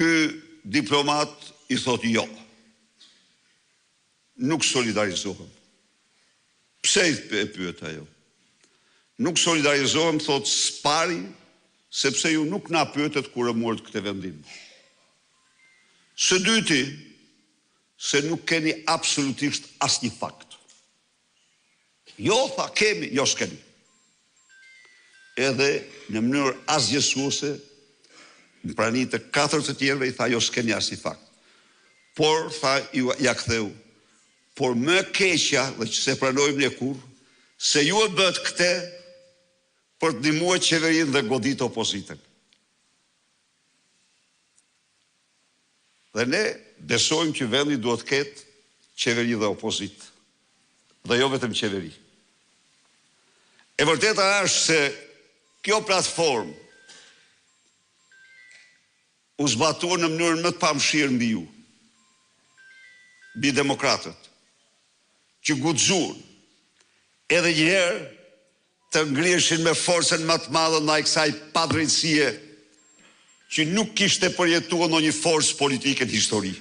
Ky diplomat i thot jo. Nuk solidarizohem. Pse e pyet ajo? Nuk solidarizohem, thot Spari, sepse ju nuk na pyetet kur e morët këtë vendim. Së dyti, se nuk keni absolutisht asnjë fakt. Jo, tha, kemi, jo s'keni. Edhe në mënyrë asgjësuese, në prani të 4 të tjerëve i tha, jo s'keni asnjë fakt. Por, tha, ja ktheu, por më keqja, dhe që se pranojmë ne kur, se ju e bët këte për të ndihmuar qeverinë dhe godit opozitën. Dhe ne besojmë që vendi duhet ketë qeveri dhe opozit. Dhe jo vetëm qeveri. E vërteta është se kjo platformë u zbatua në mënyrën më të pamëshirë mbi ju, mbi demokratët, që guxuan edhe njëherë të ngriheshin me forcën më të madhe ndaj kësaj padrejtësie që nuk kishte përjetuar ndonjë forcë politike në histori.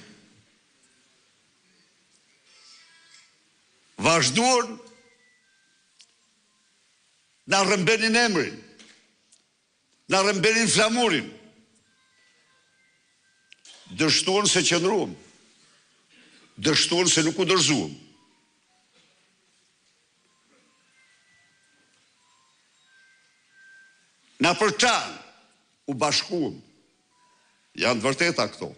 Vazhduan na rrëmbenin emrin, na rrëmbenin flamurin, dështuan se qëndruam, dështuan se nuk u dorëzuam. Na përçan, u bashkuam. Janë vërteta këto.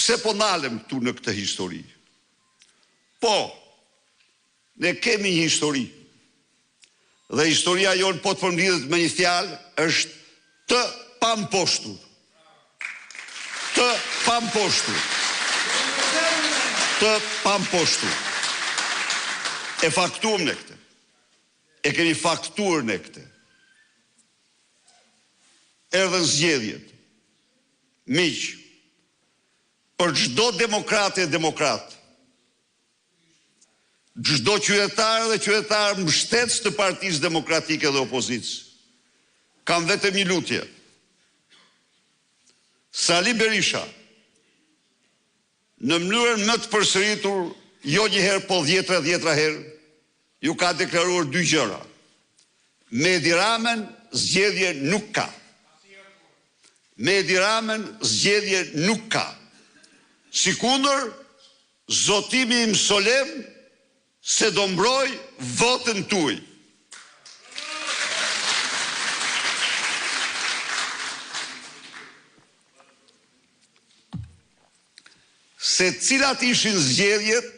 Pse po ndalem këtu në këtë histori? Po, ne kemi një histori. Dhe historia jonë po të përmbledhet me një fjalë, është të pamposhtur. Të pamposhtur. Të pamposhtur. E faktuam në këtë. E kemi faktuar në këtë. Erdhën zgjedhjet. Miq, për çdo demokrat e demokrat, çdo qytetar dhe qytetar mbështetës të Partisë Demokratike dhe Opozitës, kam vetëm një lutje. Sali Berisha, në mënyrën më të përsëritur, jo një herë, po 10 herë, ju ka deklaruar 2 gjëra. Me Edi Ramën zgjedhje nuk ka. Me Edi Ramën zgjedhje nuk ka. Sikundër, zotimi im solem se do mbroj votën tuaj. Se cilat ishin zgjedhjet,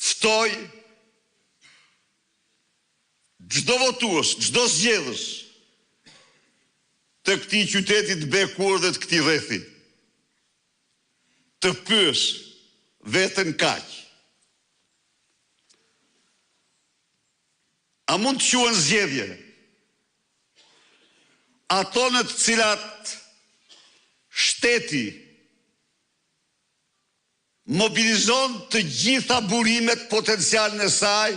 ftoj çdo votues, çdo zgjedhës të këtij qyteti të bekuar dhe të këtij rrethi, të pyes veten kaq. A mund të quhen zgjedhje ato në të cilat shteti mobilizon të gjitha burimet potencial në saj